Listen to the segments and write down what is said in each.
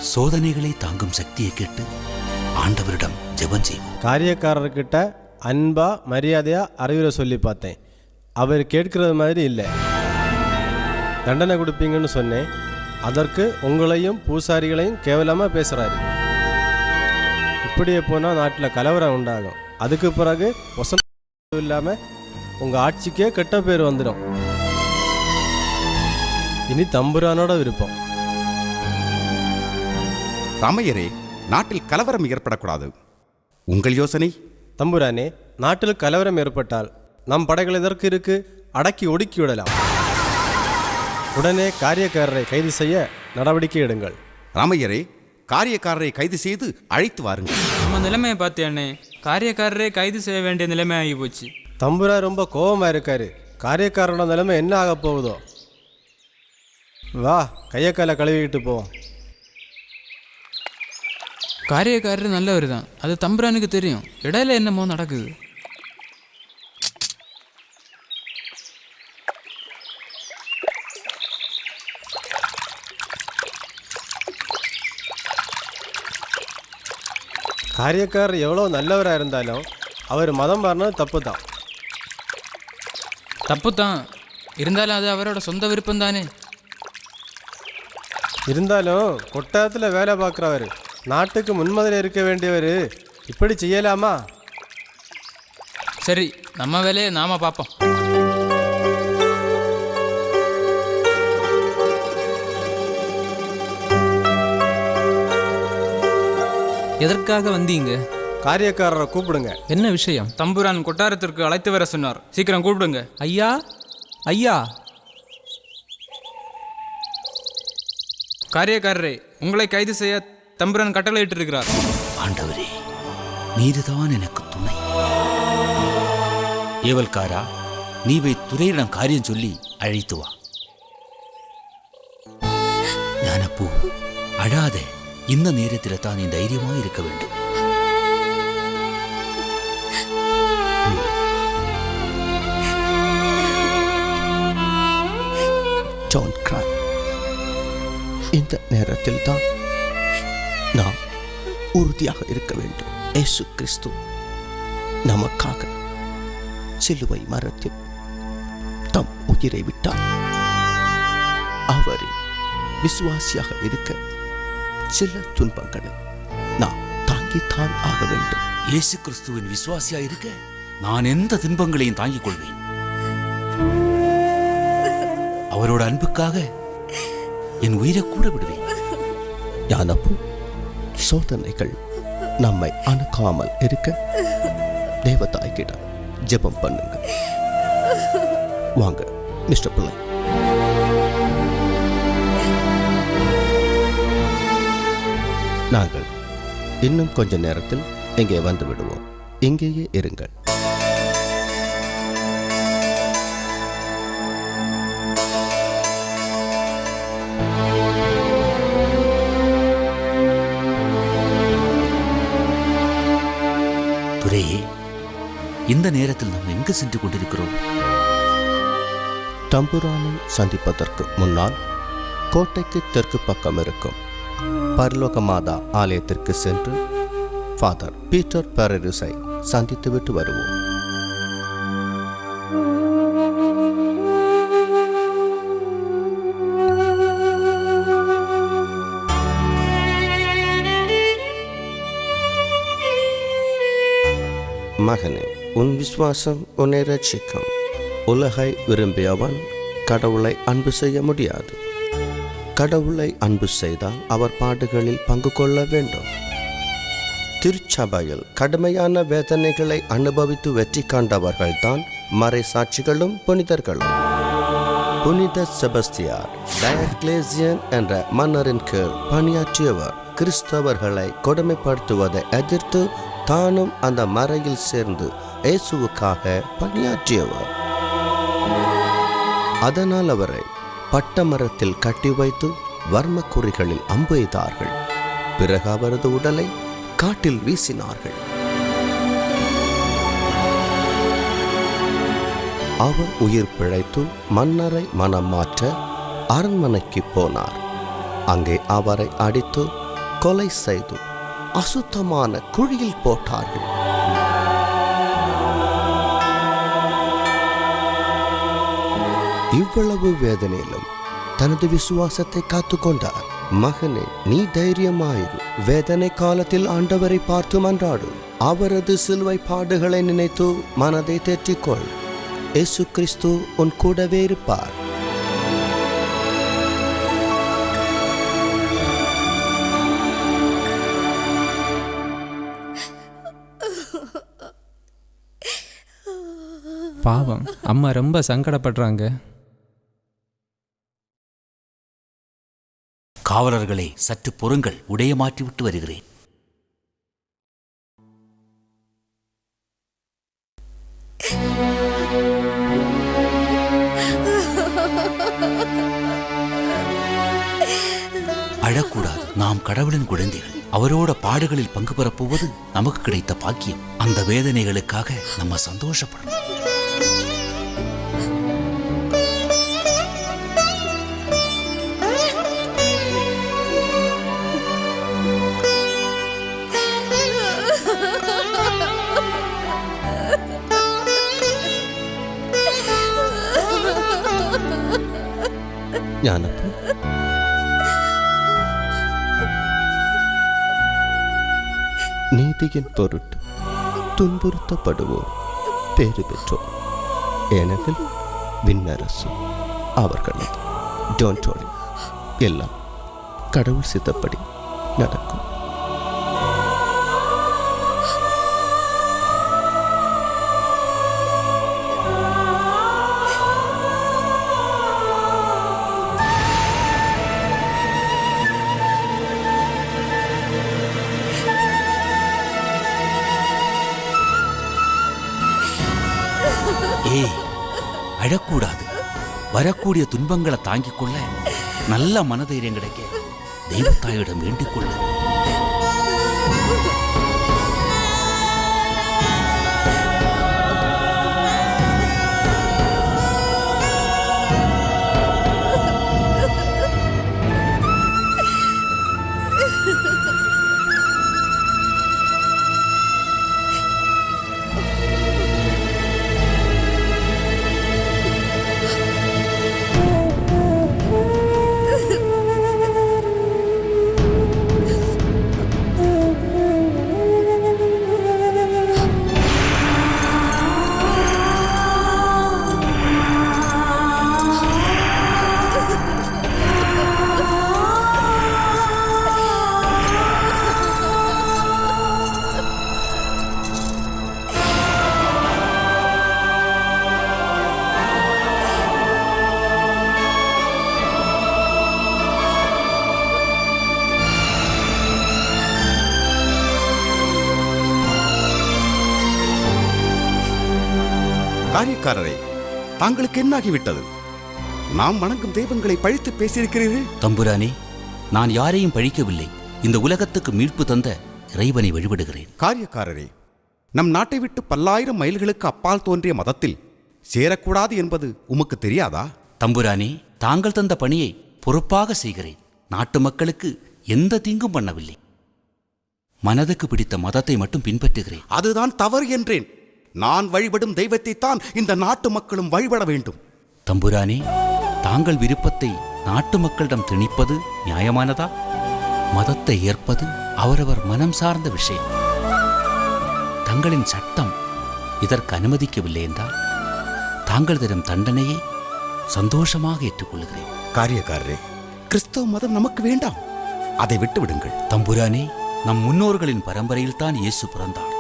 சோதனைகளை தாங்கும் சக்தியை கேட்டு ஆண்டவரிடம் ஜெபம் செய்வோம். காரியக்காரர்கிட்ட அன்பா மரியாதையா அறிவுரை சொல்லி பார்த்தேன். அவர் கேட்கிறது மாதிரி இல்லை. தண்டனை கொடுப்பீங்கன்னு சொன்னேன். அதற்கு உங்களையும் பூசாரிகளையும் கேவலமாக பேசுகிறாரு. இப்படியே போனால் நாட்டில் கலவரம் உண்டாகும். அதுக்கு பிறகு வசனம் இல்லாமல் உங்கள் ஆட்சிக்கே கெட்ட பேர் வந்துடும். இனி தம்புரானோட விருப்பம். ராமையரே, நாட்டில் கலவரம் ஏற்படக்கூடாது. உங்கள் யோசனை? தம்புரானே, நாட்டில் கலவரம் ஏற்பட்டால் நம் படைகள் எதற்கு இருக்கு? அடக்கி ஒடுக்கி விடலாம். உடனே காரியக்காரரை கைது செய்ய நடவடிக்கை எடுங்கள். ராமையரே, காரியக்காரரை கைது செய்து அழைத்து வாருங்கள். நம்ம நிலைமையை பார்த்தேன்னே, காரியக்காரரே கைது செய்ய வேண்டிய நிலைமை ஆகி போச்சு. தம்புரா ரொம்ப கோபமாக இருக்காரு. காரியக்காரனோட நிலைமை என்ன ஆக போகுதோ? வா, கையை காலை கழுவிக்கிட்டு போவோம். காரியக்காரர் நல்லவர் தான், அது தம்புரானுக்கு தெரியும். இடையில என்னமோ நடக்குது. காரியக்காரர் எவ்வளோ நல்லவராக இருந்தாலும் அவர் மதம் மாறினது தப்பு தான். தப்பு தான் இருந்தாலும் அது அவரோட சொந்த விருப்பம் தானே. இருந்தாலும் கொட்டாரத்தில் வேலை பார்க்குறவர், நாட்டுக்கு முன்மாதிரி இருக்க வேண்டியவர் இப்படி செய்யலாமா? சரி, நம்ம வேலையை நாம பார்ப்போம். எதற்காக வந்தீங்க? காரியக்காரரை கூப்பிடுங்க. என்ன விஷயம்? தம்புரான் கொட்டாரத்திற்கு அழைத்து வர சொன்னார். சீக்கிரம் கூப்பிடுங்க. ஐயா, ஐயா. காரியக்காரரே, உங்களை கைது செய்ய தம்புரான் கட்டளையிட்டு இருக்கிறார். ஆண்டவரே, நீருதான் எனக்கு துணை. ஏவல்காரா, நீ போய் துரையிடம் காரியம் சொல்லி அழைத்து வா. ஞானப்பூ, அழாதே. இந்த நேரத்தில் தான் நீ தைரியமாக இருக்க வேண்டும். ஜான் கிராய், இந்த நேரத்தில் தான் நாம் உறுதியாக இருக்க வேண்டும். இயேசு கிறிஸ்து நமக்காக சிலுவை மரத்தில் தம் உயிரை விட்டார். அவரின் விசுவாசியாக இருக்க சில துன்பங்களை நாம் தாங்கித்தான் ஆக வேண்டும். இயேசு கிறிஸ்துவின் விசுவாசியா இருக்க நான் எந்த துன்பங்களையும் தாங்கிக் கொள்வேன். அவரோட அன்புக்காக என் உயிரை கூட விடுவேன். ஞானப்பூ, சோதனைகள் நம்மை அணுகாமல் இருக்க தேவதாய்கிடம் ஜெபம் பண்ணுங்க. வாங்க மிஸ்டர் பிள்ளை. நாங்கள் இன்னும் கொஞ்ச நேரத்தில் இங்கே வந்து விடுவோம். இங்கேயே இருங்கள். துரையே, இந்த நேரத்தில் நாம் எங்கு சென்று கொண்டிருக்கிறோம்? தம்புரானை சந்திப்பதற்கு முன்னால் கோட்டைக்கு தெற்கு பக்கம் இருக்கும் பரலோக மாதா ஆலயத்திற்கு சென்று ஃபாதர் பீட்டர் பெரரிஸை சந்தித்துவிட்டு வருவோம். மகனே, உன் விசுவாசம் உன்னை ரட்சிக்கும். உலகை விரும்பியவன் கடவுளை அன்பு செய்ய முடியாது. கடவுளை அன்பு செய்தால் அவர் பாடுகளில் பங்கு கொள்ள வேண்டும். திருச்சபையில் கடுமையான வேதனைகளை அனுபவித்து வெற்றி காண்டவர்கள்தான் மறை சாட்சிகளும் புனிதர்களும். புனித செபஸ்தியார் டயக்லேசியன் என்ற மன்னரின் கீழ் பணியாற்றியவர். கிறிஸ்தவர்களை கொடுமைப்படுத்துவதை எதிர்த்து தானும் அந்த மறையில் சேர்ந்து இயேசுவுக்காக பணியாற்றியவர். அதனால் அவரை பட்டமரத்தில் கட்டி வைத்து வர்மக்குறிகளில் அம்பு எய்தார்கள். பிறகு அவரது உடலை காட்டில் வீசினார்கள். அவர் உயிர் பிழைத்து மன்னரை மனம் மாற்ற அரண்மனைக்கு போனார். அங்கே அவரை அடித்து கொலை செய்து அசுத்தமான குழியில் போட்டார்கள். இவ்வளவு வேதனையிலும் தனது விசுவாசத்தை காத்துக்கொண்டார். மகனே, நீ தைரியமாயிரு. வேதனை காலத்தில் ஆண்டவரை பார்த்து மன்றாடு. அவரது சிலுவை பாடுகளை நினைத்து மனதை தேற்றிக்கொள். இயேசு கிறிஸ்து உன் கூடவே இருப்பார். பாவம், அம்மா ரொம்ப சங்கடப்படுறாங்க. காவலர்களே, சற்று பொறுங்கள், உடைய மாற்றிவிட்டு வருகிறேன். அழக்கூடாது. நாம் கடவுளின் குழந்தைகள். அவரோட பாடுகளில் பங்கு பெறப்போவது நமக்கு கிடைத்த பாக்கியம். அந்த வேதனைகளுக்காக நம்ம சந்தோஷப்படணும். ஞானப்பா, நீதியின் பொருட்டு துன்புறுத்தப்படுவோர் பேறு பெற்றோர், ஏனெனில் விண்ணரசு அவர்களது. டோன்ட் வரி, எல்லாம் கடவுள் சித்தப்படி நடக்கும். ஏய், அழக்கூடாது. வரக்கூடிய துன்பங்களை தாங்கிக் கொள்ள நல்ல மனதைரியம் கிடைக்க தெய்வத்தாயிடம் வேண்டிக் கொள்ள. காரியக்காரரே, தாங்களுக்கு என்னாகிவிட்டது? நாம் வணங்கும் தெய்வங்களை பழித்து பேசியிருக்கிறீர்கள். தம்புரானே, நான் யாரையும் பழிக்கவில்லை. இந்த உலகத்துக்கு மீட்பு தந்த இறைவனை வழிபடுகிறேன். காரியக்காரரே, நம் நாட்டை விட்டு பல்லாயிரம் மைல்களுக்கு அப்பால் தோன்றிய மதத்தில் சேரக்கூடாது என்பது உமக்கு தெரியாதா? தம்புரானே, தாங்கள் தந்த பணியை பொறுப்பாக செய்கிறேன். நாட்டு மக்களுக்கு எந்த தீங்கும் பண்ணவில்லை. மனதுக்கு பிடித்த மதத்தை மட்டும் பின்பற்றுகிறேன். அதுதான் தவறு என்றேன். நான் வழிபடும் தெய்வத்தை தான் இந்த நாட்டு மக்களும் வழிபட வேண்டும். தம்புரானே, தாங்கள் விருப்பத்தை நாட்டு மக்களிடம் திணிப்பது நியாயமானதா? மதத்தை ஏற்பது அவரவர் மனம் சார்ந்த விஷயம். தங்களின் சட்டம் இதற்கு அனுமதிக்கவில்லை என்றால் தாங்கள் தரும் தண்டனையை சந்தோஷமாக ஏற்றுக்கொள்கிறேன். காரியக்காரரே, கிறிஸ்தவ மதம் நமக்கு வேண்டாம். அதை விட்டு விடுங்கள். தம்புரானே, நம் முன்னோர்களின் பரம்பரையில் தான் இயேசு பிறந்தார்.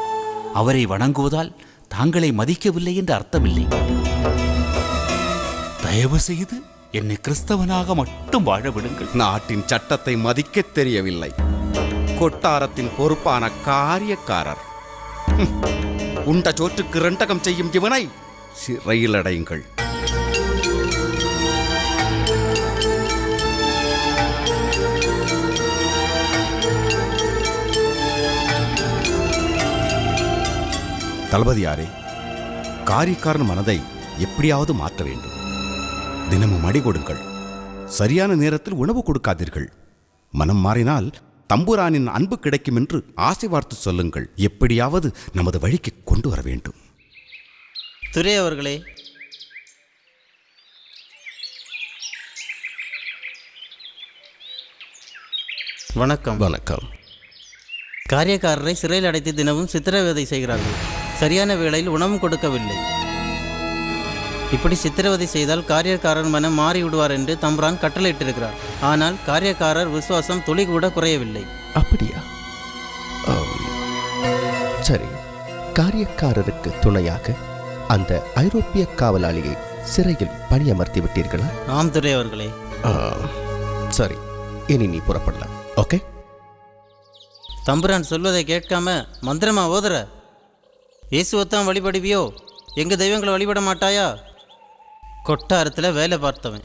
அவரை வணங்குவதால் தாங்களை மதிக்கவில்லை என்று அர்த்தமில்லை. தயவு செய்து என்னை கிறிஸ்தவனாக மட்டும் வாழ விடுங்கள். நாட்டின் சட்டத்தை மதிக்க தெரியவில்லை. கொட்டாரத்தின் பொறுப்பான காரியக்காரர். உண்ட சோற்றுக்கு ரெண்டகம் செய்யும் இவனை சிறையில் அடையுங்கள். தளபதியாரே, காரியக்காரன் மனதை எப்படியாவது மாற்ற வேண்டும். தினமும் அடி கொடுங்கள். சரியான நேரத்தில் உணவு கொடுக்காதீர்கள். மனம் மாறினால் தம்புரானின் அன்பு கிடைக்கும் என்று ஆசை வார்த்து சொல்லுங்கள். எப்படியாவது நமது வழிக்கு கொண்டு வர வேண்டும். துரை அவர்களே, வணக்கம். வணக்கம். காரியக்காரரை சிறையில் அடைத்து தினமும் சித்திரவதை செய்கிறார்கள். சரியான வேளையில் உணவும் கொடுக்கவில்லை. இப்படி சித்திரவதை செய்தால் காரியக்காரர் மனம் மாறிவிடுவார் என்று தம்புரான் கட்டளையிட்டிருக்கிறார். ஆனால் காரியக்காரர் விசுவாசம் துளி கூட குறையவில்லை. அப்படியா? சரி, காரியக்காரருக்கு துணையாக அந்த ஐரோப்பிய காவலாளியை சிறையில் பணியமர்த்தி விட்டீர்களா? ஆம் துரை அவர்களே. சரி, இனி நீ புறப்படலாம். ஓகே? தம்புரான் சொல்வதை கேட்காம மந்திரமா ஓதுற? இயேசுவைத்தான் வழிபடுவியோ? எங்க தெய்வங்களை வழிபட மாட்டாயா? கொட்டாரத்தில் வேலை பார்த்தவன்.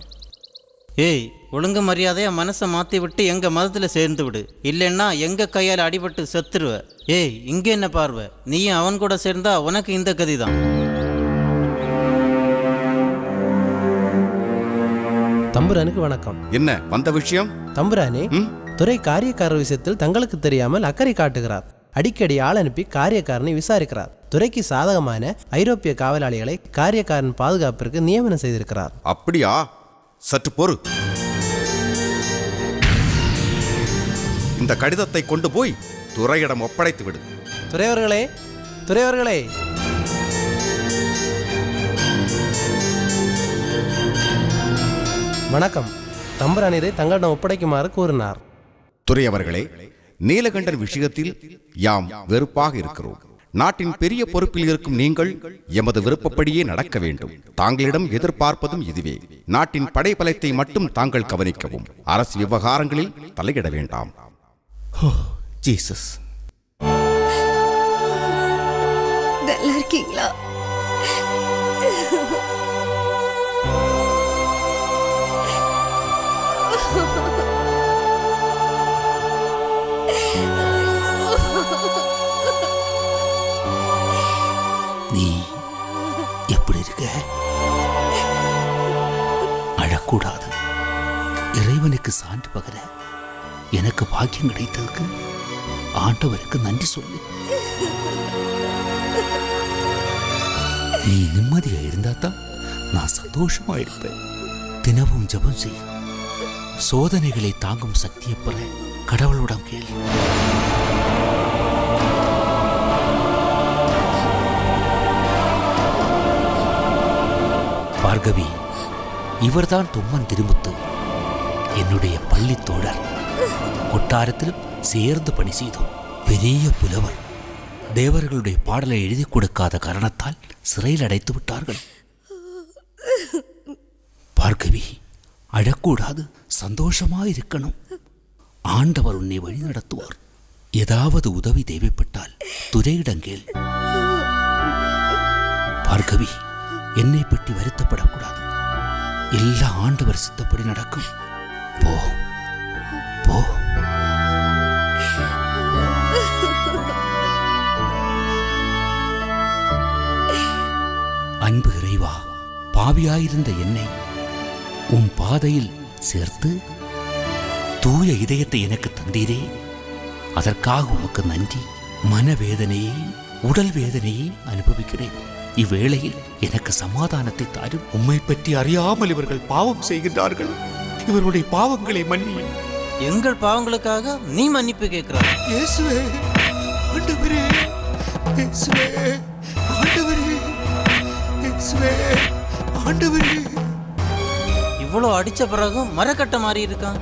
ஏய், ஒழுங்கு மரியாதையா மனசை மாற்றி விட்டு எங்க மதத்தில் சேர்ந்து விடு. இல்லைன்னா எங்க கையால் அடிபட்டு செத்துருவ. ஏய், இங்கே என்ன பார்வை? நீயும் அவன் கூட சேர்ந்தா உனக்கு இந்த கதி தான். தம்புரானுக்கு வணக்கம். என்ன வந்த விஷயம்? தம்புரானே, துரை காரியக்காரர் விஷயத்தில் தங்களுக்கு தெரியாமல் அக்கறை காட்டுகிறார். அடிக்கடி ஆள் அனுப்பி காரியக்காரனை விசாரிக்கிறார். துரைக்கு சாதகமான ஐரோப்பிய காவலாளிகளை காரியக்காரன் பாதுகாப்பிற்கு நியமனம் செய்திருக்கிறார். அப்படியா? சற்று பொறு. இந்த கடிதத்தை கொண்டு போய் துரையிடம் ஒப்படைத்து விடு. துரையவர்களே, துரையவர்களே, வணக்கம். தம்புரான் இதை தங்களிடம் ஒப்படைக்குமாறு கூறினார். துரை அவர்களே, நீலகண்டன் விஷயத்தில் யாம் வெறுப்பாக இருக்கிறோம். நாட்டின் பெரிய பொறுப்பில் இருக்கும் நீங்கள் எமது விருப்பப்படியே நடக்க வேண்டும். தாங்களிடம் எதிர்பார்ப்பதும் இதுவே. நாட்டின் படைபலத்தை மட்டும் தாங்கள் கவனிக்கவும். அரசு விவகாரங்களில் தலையிட வேண்டாம். ஜீசஸ். நல்லா இருக்கீங்களா? நீ எப்படி இருக்க? அழக்கூடாது. இறைவனுக்கு சான்று பகர எனக்கு பாக்கியம் கிடைத்ததுக்கு ஆண்டவருக்கு நன்றி சொல்லு. நீ நிம்மதியா இருந்தா தான் நான் சந்தோஷமா இருப்பேன். தினமும் ஜெபம் செய். சோதனைகளை தாங்கும் சக்தியை பெற கடவுளிடம் கேள். பார்கவி, இவர்தான் தும்மன் திருமுத்து, என்னுடைய பள்ளி தோழர். கொட்டாரத்திலும் சேர்ந்து பணி செய்தோம். பெரிய புலவர். தேவர்களுடைய பாடலை எழுதி கொடுக்காத காரணத்தால் சிறையில் அடைத்து விட்டார்கள். பார்கவி, அழக்கூடாது. சந்தோஷமாயிருக்கணும். ஆண்டவர் உன்னை வழி நடத்துவார். ஏதாவது உதவி தேவைப்பட்டால் துரையிடங்கேள். பார்கவி, என்னை பற்றி வருத்தப்படக்கூடாது. எல்லா ஆண்டவர் சித்தப்படி நடக்கும். போ போ. அன்பு இறைவா, பாவியாயிருந்த என்னை உன் பாதையில் சேர்த்து தூய இதயத்தை எனக்கு தந்தீரே. அதற்காக உமக்கு நன்றி. மனவேதனையை, உடல் வேதனையை அனுபவிக்கிறேன். இவ்வேளையில் எனக்கு சமாதானத்தை தாரும். உம்மை பற்றி அறியாமல் இவர்கள் பாவம் செய்கின்றார்கள். இவருடைய பாவங்களை மன்னி. எங்கள் பாவங்களுக்காக நீ மன்னிப்பு கேட்கிறாய்? இயேசுவே, ஆண்டவரே, இயேசுவே, ஆண்டவரே, இயேசுவே, ஆண்டவரே. இவ்வளோ அடிச்ச பிறகும் மரக்கட்ட மாறி இருக்கான்.